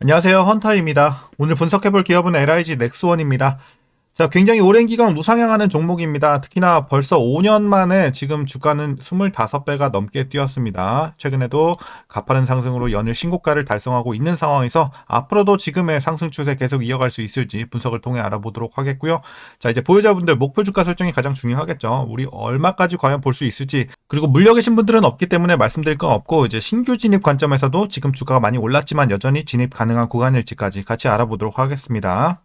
안녕하세요. 헌터입니다. 오늘 분석해볼 기업은 LIG 넥스원입니다. 자, 굉장히 오랜 기간 우상향하는 종목입니다. 특히나 벌써 5년 만에 지금 주가는 25배가 넘게 뛰었습니다. 최근에도 가파른 상승으로 연일 신고가를 달성하고 있는 상황에서 앞으로도 지금의 상승 추세 계속 이어갈 수 있을지 분석을 통해 알아보도록 하겠고요. 자, 이제 보유자분들 목표 주가 설정이 가장 중요하겠죠. 우리 얼마까지 과연 볼 수 있을지, 그리고 물려 계신 분들은 없기 때문에 말씀드릴 건 없고, 이제 신규 진입 관점에서도 지금 주가가 많이 올랐지만 여전히 진입 가능한 구간일지까지 같이 알아보도록 하겠습니다.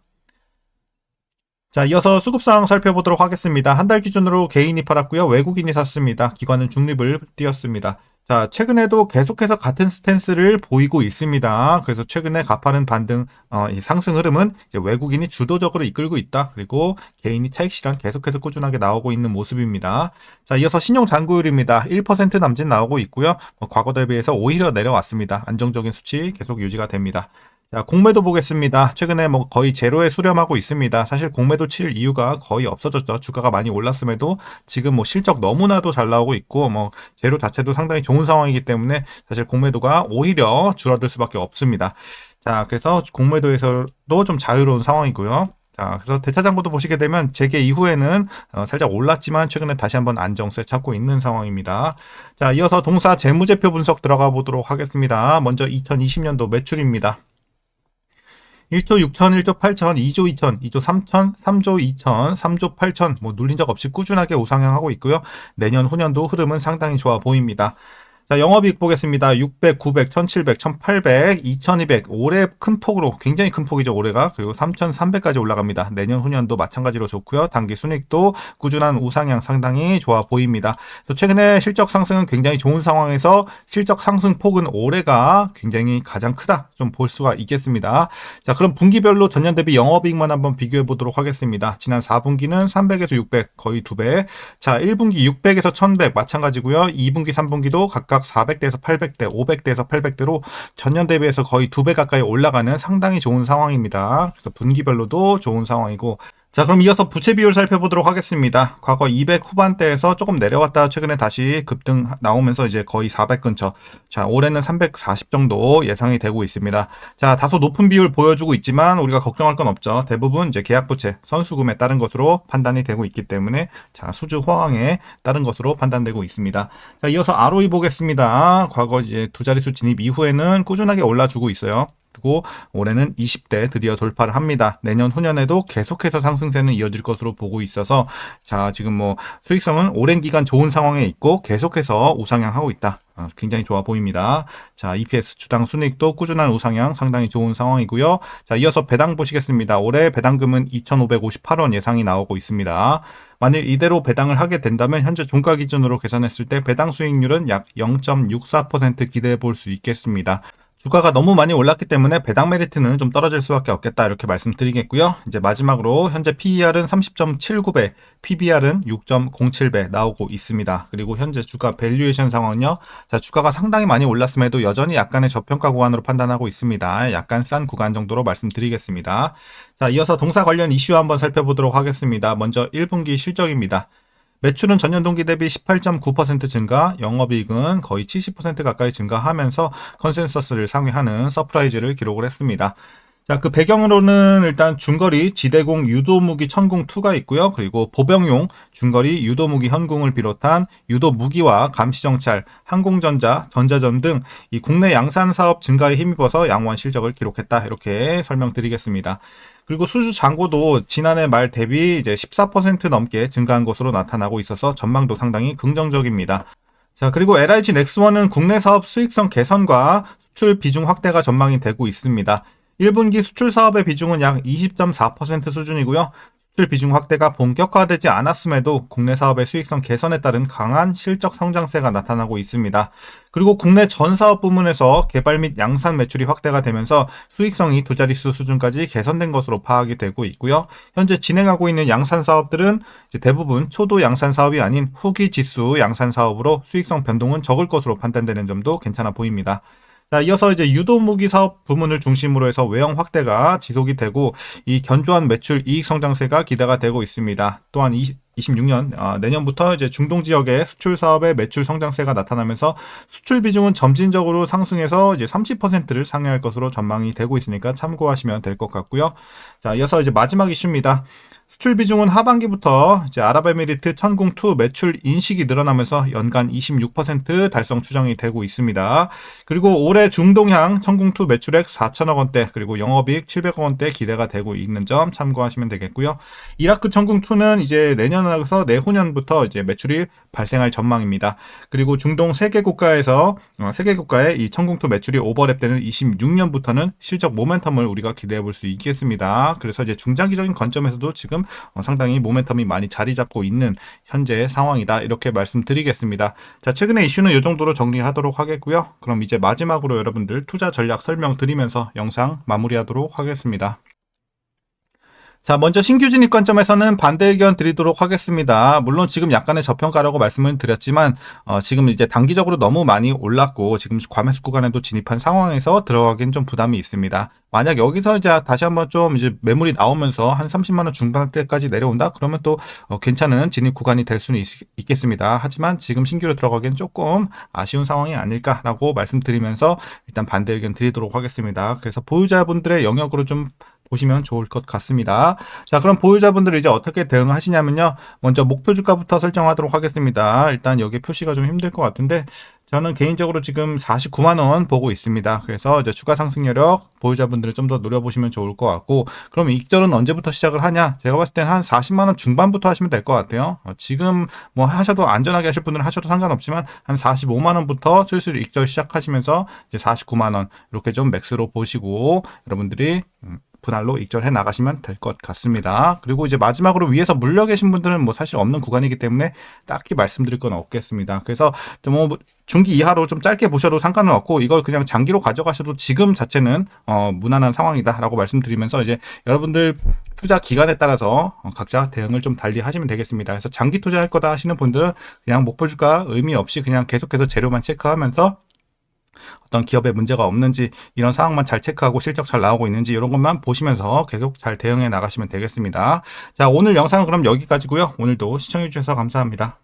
자, 이어서 수급 상황 살펴보도록 하겠습니다. 한 달 기준으로 개인이 팔았고요. 외국인이 샀습니다. 기관은 중립을 띄었습니다. 자, 최근에도 계속해서 같은 스탠스를 보이고 있습니다. 그래서 최근에 가파른 반등, 이 상승 흐름은 이제 외국인이 주도적으로 이끌고 있다. 그리고 개인이 차익 실현 계속해서 꾸준하게 나오고 있는 모습입니다. 자, 이어서 신용 잔고율입니다. 1% 남짓 나오고 있고요. 과거 대비해서 오히려 내려왔습니다. 안정적인 수치 계속 유지가 됩니다. 자, 공매도 보겠습니다. 최근에 거의 제로에 수렴하고 있습니다. 사실 공매도 칠 이유가 거의 없어졌죠. 주가가 많이 올랐음에도 지금 실적 너무나도 잘 나오고 있고, 제로 자체도 상당히 좋은 상황이기 때문에 사실 공매도가 오히려 줄어들 수밖에 없습니다. 자, 그래서 공매도에서도 좀 자유로운 상황이고요. 자, 그래서 대차장고도 보시게 되면 재개 이후에는 살짝 올랐지만 최근에 다시 한번 안정세 찾고 있는 상황입니다. 자, 이어서 동사 재무제표 분석 들어가 보도록 하겠습니다. 먼저 2020년도 매출입니다. 1조 6천, 1조 8천, 2조 2천, 2조 3천, 3조 2천, 3조 8천, 눌린 적 없이 꾸준하게 우상향하고 있고요. 내년 후년도 흐름은 상당히 좋아 보입니다. 자, 영업이익 보겠습니다. 600, 900, 1700, 1800, 2200. 올해 큰 폭으로, 굉장히 큰 폭이죠, 올해가. 그리고 3300까지 올라갑니다. 내년 후년도 마찬가지로 좋고요. 단기 순이익도 꾸준한 우상향 상당히 좋아 보입니다. 그래서 최근에 실적 상승은 굉장히 좋은 상황에서 실적 상승 폭은 올해가 굉장히 가장 크다. 좀 볼 수가 있겠습니다. 자, 그럼 분기별로 전년 대비 영업이익만 한번 비교해 보도록 하겠습니다. 지난 4분기는 300에서 600, 거의 2배. 자, 1분기 600에서 1100 마찬가지고요. 2분기, 3분기도 각각 400대에서 800대, 500대에서 800대로 전년 대비해서 거의 2배 가까이 올라가는 상당히 좋은 상황입니다. 그래서 분기별로도 좋은 상황이고, 자, 그럼 이어서 부채 비율 살펴보도록 하겠습니다. 과거 200 후반대에서 조금 내려왔다 최근에 다시 급등 나오면서 이제 거의 400 근처. 자, 올해는 340 정도 예상이 되고 있습니다. 자, 다소 높은 비율 보여주고 있지만 우리가 걱정할 건 없죠. 대부분 이제 계약 부채, 선수금에 따른 것으로 판단이 되고 있기 때문에 자, 수주 호황에 따른 것으로 판단되고 있습니다. 자, 이어서 ROE 보겠습니다. 과거 이제 두 자릿수 진입 이후에는 꾸준하게 올라주고 있어요. 그리고 올해는 20대 드디어 돌파를 합니다. 내년 후년에도 계속해서 상승세는 이어질 것으로 보고 있어서 자, 지금 수익성은 오랜 기간 좋은 상황에 있고 계속해서 우상향하고 있다. 굉장히 좋아 보입니다. 자, EPS 주당 순이익도 꾸준한 우상향 상당히 좋은 상황이고요. 자, 이어서 배당 보시겠습니다. 올해 배당금은 2,558원 예상이 나오고 있습니다. 만일 이대로 배당을 하게 된다면 현재 종가 기준으로 계산했을 때 배당 수익률은 약 0.64% 기대해 볼 수 있겠습니다. 주가가 너무 많이 올랐기 때문에 배당 메리트는 좀 떨어질 수밖에 없겠다 이렇게 말씀드리겠고요. 이제 마지막으로 현재 PER은 30.79배, PBR은 6.07배 나오고 있습니다. 그리고 현재 주가 밸류에이션 상황은요. 자, 주가가 상당히 많이 올랐음에도 여전히 약간의 저평가 구간으로 판단하고 있습니다. 약간 싼 구간 정도로 말씀드리겠습니다. 자, 이어서 동사 관련 이슈 한번 살펴보도록 하겠습니다. 먼저 1분기 실적입니다. 매출은 전년 동기 대비 18.9% 증가, 영업이익은 거의 70% 가까이 증가하면서 컨센서스를 상회하는 서프라이즈를 기록을 했습니다. 자, 그 배경으로는 일단 중거리 지대공 유도무기 천궁2가 있고요. 그리고 보병용 중거리 유도무기 현궁을 비롯한 유도무기와 감시정찰, 항공전자, 전자전 등 이 국내 양산 사업 증가에 힘입어서 양호한 실적을 기록했다. 이렇게 설명드리겠습니다. 그리고 수주 잔고도 지난해 말 대비 이제 14% 넘게 증가한 것으로 나타나고 있어서 전망도 상당히 긍정적입니다. 자, 그리고 LIG 넥스원은 국내 사업 수익성 개선과 수출 비중 확대가 전망이 되고 있습니다. 1분기 수출 사업의 비중은 약 20.4% 수준이고요. 수출 비중 확대가 본격화되지 않았음에도 국내 사업의 수익성 개선에 따른 강한 실적 성장세가 나타나고 있습니다. 그리고 국내 전 사업 부문에서 개발 및 양산 매출이 확대가 되면서 수익성이 두 자릿수 수준까지 개선된 것으로 파악이 되고 있고요. 현재 진행하고 있는 양산 사업들은 대부분 초도 양산 사업이 아닌 후기 지수 양산 사업으로 수익성 변동은 적을 것으로 판단되는 점도 괜찮아 보입니다. 자, 이어서 이제 유도무기 사업 부문을 중심으로 해서 외형 확대가 지속이 되고 이 견조한 매출 이익 성장세가 기대가 되고 있습니다. 또한 26년 내년부터 이제 중동 지역의 수출 사업의 매출 성장세가 나타나면서 수출 비중은 점진적으로 상승해서 이제 30%를 상회할 것으로 전망이 되고 있으니까 참고하시면 될 것 같고요. 자, 이어서 이제 마지막 이슈입니다. 수출 비중은 하반기부터 이제 아랍에미리트 천궁2 매출 인식이 늘어나면서 연간 26% 달성 추정이 되고 있습니다. 그리고 올해 중동향 천궁2 매출액 4천억 원대 그리고 영업이익 700억 원대 기대가 되고 있는 점 참고하시면 되겠고요. 이라크 천궁2는 이제 내년에서 내후년부터 이제 매출이 발생할 전망입니다. 그리고 중동 3개 국가에서 3개 국가의 이 천궁2 매출이 오버랩되는 26년부터는 실적 모멘텀을 우리가 기대해 볼 수 있겠습니다. 그래서 이제 중장기적인 관점에서도 지금 상당히 모멘텀이 많이 자리 잡고 있는 현재 상황이다. 이렇게 말씀드리겠습니다. 자, 최근의 이슈는 이 정도로 정리하도록 하겠고요. 그럼 이제 마지막으로 여러분들 투자 전략 설명드리면서 영상 마무리하도록 하겠습니다. 자, 먼저 신규 진입 관점에서는 반대 의견 드리도록 하겠습니다. 물론 지금 약간의 저평가라고 말씀을 드렸지만 지금 이제 단기적으로 너무 많이 올랐고 지금 과매수 구간에도 진입한 상황에서 들어가기엔 좀 부담이 있습니다. 만약 여기서 이제 다시 한번 좀 이제 매물이 나오면서 한 30만 원 중반대까지 내려온다? 그러면 또 괜찮은 진입 구간이 될 수는 있겠습니다. 하지만 지금 신규로 들어가기엔 조금 아쉬운 상황이 아닐까라고 말씀드리면서 일단 반대 의견 드리도록 하겠습니다. 그래서 보유자분들의 영역으로 좀 보시면 좋을 것 같습니다. 자, 그럼 보유자분들은 이제 어떻게 대응하시냐면요. 먼저 목표 주가부터 설정하도록 하겠습니다. 일단 여기 표시가 좀 힘들 것 같은데 저는 개인적으로 지금 49만 원 보고 있습니다. 그래서 이제 추가 상승 여력 보유자분들을 좀 더 노려보시면 좋을 것 같고, 그럼 익절은 언제부터 시작을 하냐? 제가 봤을 때는 한 40만 원 중반부터 하시면 될 것 같아요. 지금 뭐 하셔도 안전하게 하실 분들은 하셔도 상관없지만 한 45만 원부터 슬슬 익절 시작하시면서 이제 49만 원 이렇게 좀 맥스로 보시고 여러분들이 분할로 익절해 나가시면 될 것 같습니다. 그리고 이제 마지막으로 위에서 물려 계신 분들은 뭐 사실 없는 구간이기 때문에 딱히 말씀드릴 건 없겠습니다. 그래서 뭐 중기 이하로 좀 짧게 보셔도 상관은 없고 이걸 그냥 장기로 가져가셔도 지금 자체는 무난한 상황이다라고 말씀드리면서 이제 여러분들 투자 기간에 따라서 각자 대응을 좀 달리 하시면 되겠습니다. 그래서 장기 투자할 거다 하시는 분들은 그냥 목표 주가 의미 없이 그냥 계속해서 재료만 체크하면서 어떤 기업에 문제가 없는지 이런 상황만 잘 체크하고 실적 잘 나오고 있는지 이런 것만 보시면서 계속 잘 대응해 나가시면 되겠습니다. 자, 오늘 영상은 그럼 여기까지고요. 오늘도 시청해 주셔서 감사합니다.